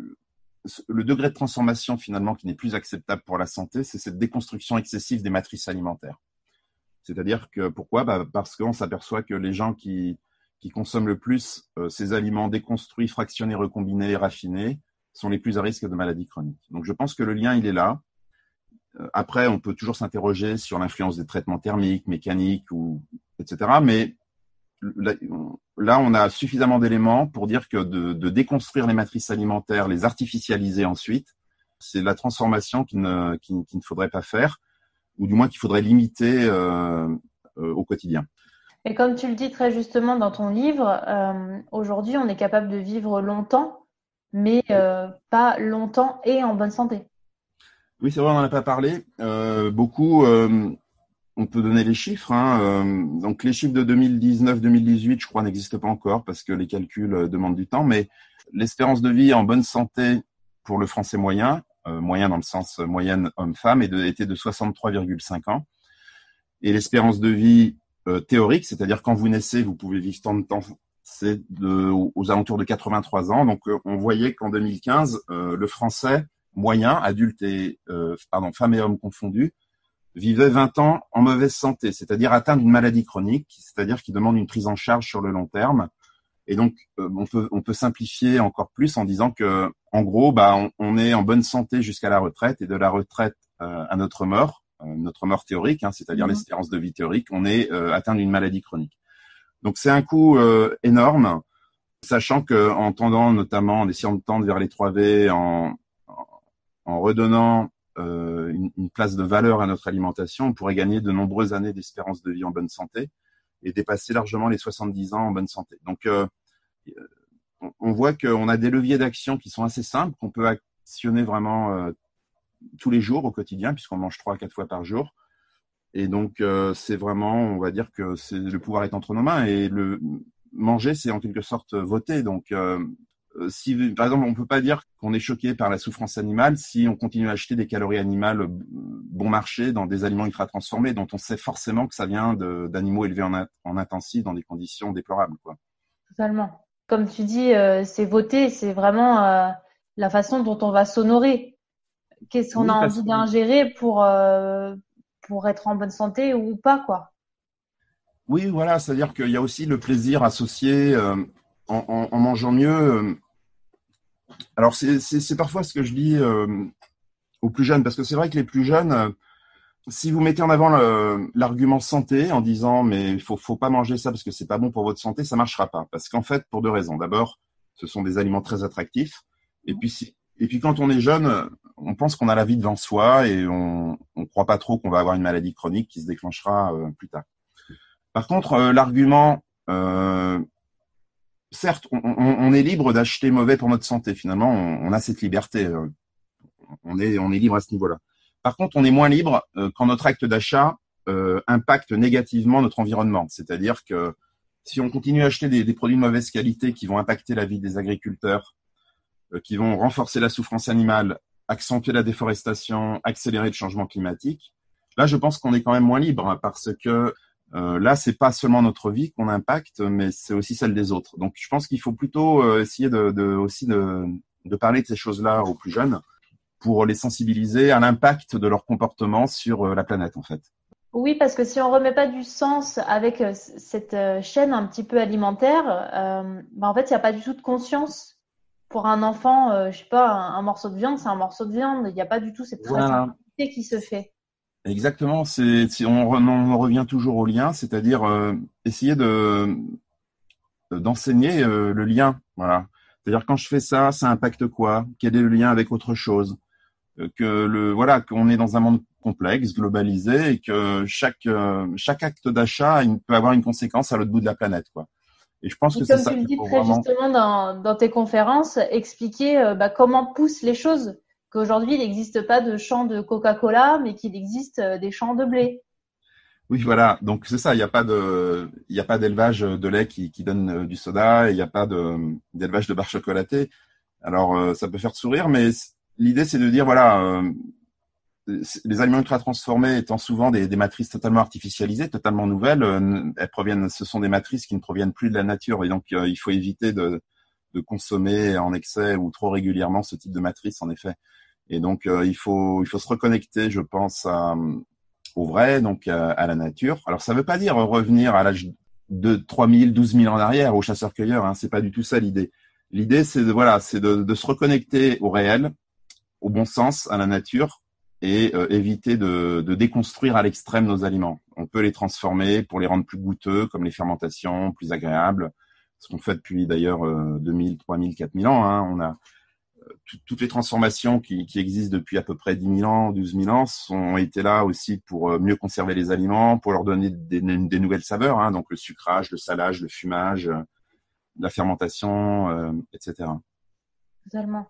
le degré de transformation finalement qui n'est plus acceptable pour la santé, c'est cette déconstruction excessive des matrices alimentaires. C'est-à-dire que pourquoi ? Parce qu'on s'aperçoit que les gens qui consomment le plus ces aliments déconstruits, fractionnés, recombinés, raffinés, sont les plus à risque de maladies chroniques. Donc je pense que le lien, il est là. Après, on peut toujours s'interroger sur l'influence des traitements thermiques, mécaniques, etc. Mais là, on a suffisamment d'éléments pour dire que de déconstruire les matrices alimentaires, les artificialiser ensuite, c'est la transformation qu'il ne faudrait pas faire, ou du moins qu'il faudrait limiter au quotidien. Et comme tu le dis très justement dans ton livre, aujourd'hui, on est capable de vivre longtemps, mais pas longtemps et en bonne santé. Oui, c'est vrai, on n'en a pas parlé. Beaucoup, on peut donner les chiffres. Donc, les chiffres de 2019-2018, je crois, n'existent pas encore parce que les calculs demandent du temps. Mais l'espérance de vie en bonne santé pour le Français moyen, moyen dans le sens moyenne homme-femme, était de 63,5 ans. Et l'espérance de vie théorique, c'est-à-dire quand vous naissez, vous pouvez vivre tant de temps, c'est aux alentours de 83 ans. Donc, on voyait qu'en 2015, le Français moyen, adulte et femmes et hommes confondus, vivait 20 ans en mauvaise santé, c'est-à-dire atteint d'une maladie chronique, c'est-à-dire qui demande une prise en charge sur le long terme. Et donc, on peut simplifier encore plus en disant que, en gros, on est en bonne santé jusqu'à la retraite, et de la retraite à notre mort théorique, c'est-à-dire l'espérance de vie théorique, on est atteint d'une maladie chronique. Donc, c'est un coût énorme, sachant que en tendant notamment, en essayant de tendre vers les 3V, en redonnant une place de valeur à notre alimentation, on pourrait gagner de nombreuses années d'espérance de vie en bonne santé et dépasser largement les 70 ans en bonne santé. Donc, on voit qu'on a des leviers d'action qui sont assez simples, qu'on peut actionner vraiment tous les jours au quotidien, puisqu'on mange 3 à 4 fois par jour. Et donc, c'est vraiment, on va dire que le pouvoir est entre nos mains. Et le manger, c'est en quelque sorte voter. Donc, si, par exemple, on peut pas dire qu'on est choqué par la souffrance animale si on continue à acheter des calories animales bon marché dans des aliments ultra transformés dont on sait forcément que ça vient d'animaux élevés en intensif dans des conditions déplorables, quoi. Totalement. Comme tu dis, c'est voter, c'est vraiment la façon dont on va s'honorer. Qu'est-ce qu'on a envie d'ingérer pour être en bonne santé ou pas, quoi. Oui, voilà, c'est-à-dire qu'il y a aussi le plaisir associé en mangeant mieux. Alors, c'est parfois ce que je dis aux plus jeunes, parce que c'est vrai que les plus jeunes, si vous mettez en avant l'argument santé en disant mais il faut pas manger ça parce que c'est pas bon pour votre santé, ça marchera pas. Parce qu'en fait, pour deux raisons. D'abord, ce sont des aliments très attractifs. Et puis quand on est jeune, on pense qu'on a la vie devant soi et on croit pas trop qu'on va avoir une maladie chronique qui se déclenchera plus tard. Par contre, l'argument, certes, on est libre d'acheter mauvais pour notre santé. Finalement, on a cette liberté. On est libre à ce niveau-là. Par contre, on est moins libre quand notre acte d'achat impacte négativement notre environnement. C'est-à-dire que si on continue à acheter des produits de mauvaise qualité qui vont impacter la vie des agriculteurs, qui vont renforcer la souffrance animale, accentuer la déforestation, accélérer le changement climatique, là, je pense qu'on est quand même moins libre parce que là, c'est pas seulement notre vie qu'on impacte, mais c'est aussi celle des autres. Donc, je pense qu'il faut plutôt essayer de parler de ces choses-là aux plus jeunes pour les sensibiliser à l'impact de leur comportement sur la planète, en fait. Oui, parce que si on remet pas du sens avec cette chaîne un petit peu alimentaire, en fait, il n'y a pas du tout de conscience. Pour un enfant, je sais pas, un morceau de viande, c'est un morceau de viande. Il n'y a pas du tout cette traçabilité qui se fait. Exactement. On revient toujours au lien, c'est-à-dire essayer d'enseigner le lien. Voilà. C'est-à-dire quand je fais ça, ça impacte quoi? Quel est le lien avec autre chose? Qu'on est dans un monde complexe, globalisé, et que chaque acte d'achat peut avoir une conséquence à l'autre bout de la planète, quoi. Et je pense que c'est ça Comme tu le qu'il dis faut très vraiment. justement dans tes conférences, expliquer comment poussent les choses. Qu'aujourd'hui, il n'existe pas de champ de Coca-Cola, mais qu'il existe des champs de blé. Oui, voilà. Donc c'est ça. Il n'y a pas d'élevage de lait qui donne du soda. Il n'y a pas d'élevage de barres chocolatées. Alors ça peut faire sourire, mais l'idée c'est de dire voilà, les aliments ultra transformés étant souvent des matrices totalement artificialisées, totalement nouvelles, ce sont des matrices qui ne proviennent plus de la nature, et donc il faut éviter de consommer en excès ou trop régulièrement ce type de matrice, en effet. Et donc il faut se reconnecter, je pense, au vrai, donc à la nature. Alors ça veut pas dire revenir à l'âge de 3000, 12 000 ans en arrière, aux chasseurs-cueilleurs, hein, c'est pas du tout ça l'idée. L'idée, c'est de se reconnecter au réel, au bon sens, à la nature, et éviter de déconstruire à l'extrême nos aliments. On peut les transformer pour les rendre plus goûteux, comme les fermentations, plus agréables, ce qu'on fait depuis d'ailleurs 2000, 3000, 4000 ans. Hein. On a toutes les transformations qui existent depuis à peu près 10 000 ans, 12 000 ans, ont été là aussi pour mieux conserver les aliments, pour leur donner des nouvelles saveurs, hein, donc le sucrage, le salage, le fumage, la fermentation, etc. Totalement.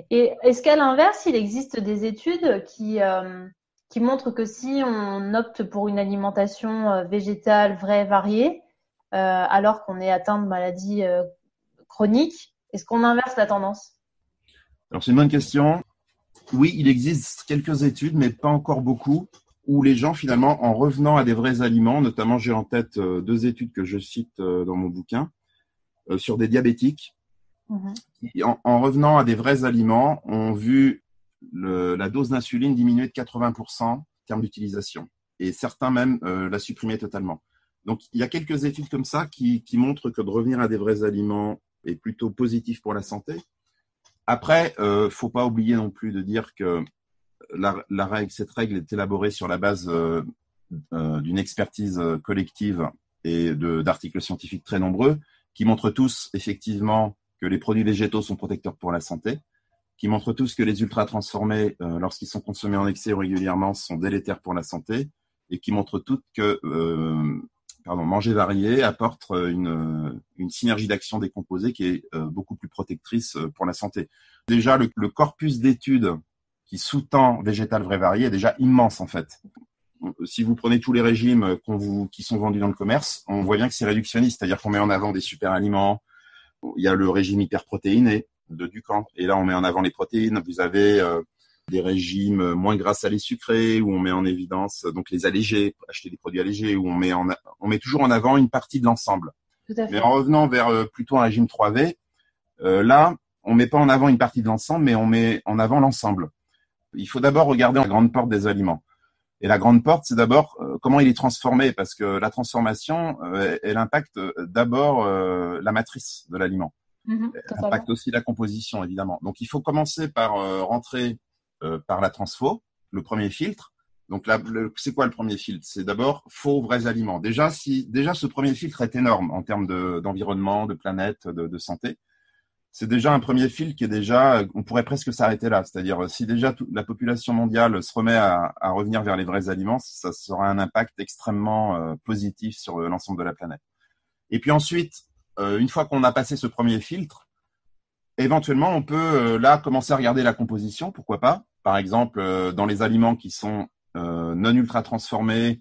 Et est-ce qu'à l'inverse, il existe des études qui montrent que si on opte pour une alimentation végétale, vraie, variée, alors qu'on est atteint de maladies chroniques, est-ce qu'on inverse la tendance? Alors, c'est une bonne question. Oui, il existe quelques études, mais pas encore beaucoup, où les gens, finalement, en revenant à des vrais aliments, notamment j'ai en tête 2 études que je cite dans mon bouquin, sur des diabétiques, qui, en revenant à des vrais aliments, ont vu la dose d'insuline diminuer de 80% en termes d'utilisation. Et certains même la supprimer totalement. Donc, il y a quelques études comme ça qui montrent que de revenir à des vrais aliments est plutôt positif pour la santé. Après, faut pas oublier non plus de dire que cette règle est élaborée sur la base d'une expertise collective et d'articles scientifiques très nombreux qui montrent tous effectivement que les produits végétaux sont protecteurs pour la santé, qui montrent tous que les ultra transformés, lorsqu'ils sont consommés en excès ou régulièrement, sont délétères pour la santé, et qui montrent toutes que manger varié apporte une synergie d'action des composés qui est beaucoup plus protectrice pour la santé. Déjà, le corpus d'études qui sous-tend végétal vrai varié est déjà immense en fait. Si vous prenez tous les régimes qui sont vendus dans le commerce, on voit bien que c'est réductionniste, c'est-à-dire qu'on met en avant des super aliments. Il y a le régime hyperprotéiné de Ducamp, et là on met en avant les protéines. Vous avez des régimes moins gras salés sucrés où on met en évidence donc les allégés, acheter des produits allégés où on met toujours en avant une partie de l'ensemble. Tout à fait. Mais en revenant vers plutôt un régime 3V, là on met pas en avant une partie de l'ensemble, mais on met en avant l'ensemble. Il faut d'abord regarder la grande porte des aliments. Et la grande porte, c'est d'abord comment il est transformé, parce que la transformation, elle impacte d'abord la matrice de l'aliment. Elle impacte aussi la composition, évidemment. Donc, il faut commencer par rentrer par la transfo, le premier filtre. Donc, c'est quoi le premier filtre? C'est d'abord faux, vrais aliments. Déjà, ce premier filtre est énorme en termes d'environnement, de planète, de santé. C'est déjà un premier filtre qui est déjà, on pourrait presque s'arrêter là. C'est-à-dire, si déjà la population mondiale se remet à revenir vers les vrais aliments, ça sera un impact extrêmement positif sur l'ensemble de la planète. Et puis ensuite, une fois qu'on a passé ce premier filtre, éventuellement, on peut là commencer à regarder la composition, pourquoi pas. Par exemple, dans les aliments qui sont non ultra transformés,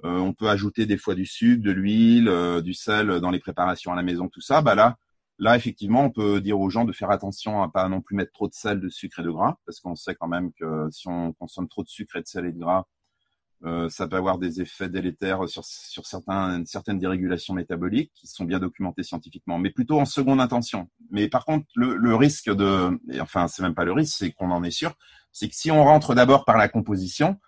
on peut ajouter des fois du sucre, de l'huile, du sel dans les préparations à la maison, tout ça. Là, effectivement, on peut dire aux gens de faire attention à pas non plus mettre trop de sel, de sucre et de gras, parce qu'on sait quand même que si on consomme trop de sucre et de sel et de gras, ça peut avoir des effets délétères sur certaines dérégulations métaboliques qui sont bien documentées scientifiquement, mais plutôt en seconde intention. Mais par contre, le risque c'est même pas le risque, c'est qu'on en est sûr, c'est que si on rentre d'abord par la composition,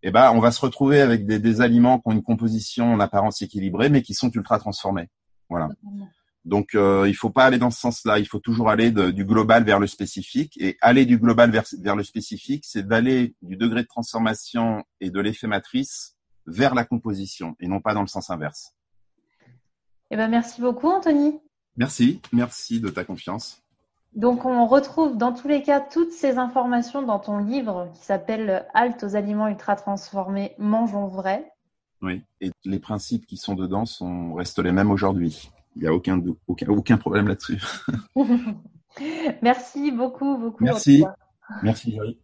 on va se retrouver avec des aliments qui ont une composition en apparence équilibrée, mais qui sont ultra transformés. Voilà. Donc, il faut pas aller dans ce sens-là. Il faut toujours aller du global vers le spécifique. Et aller du global vers le spécifique, c'est d'aller du degré de transformation et de l'effet matrice vers la composition, et non pas dans le sens inverse. Merci beaucoup, Anthony. Merci de ta confiance. Donc, on retrouve dans tous les cas toutes ces informations dans ton livre qui s'appelle Halte aux aliments ultra transformés, mangeons vrai. Oui, et les principes qui sont dedans restent les mêmes aujourd'hui. Il n'y a aucun problème là-dessus. Merci beaucoup. Merci, Jerry.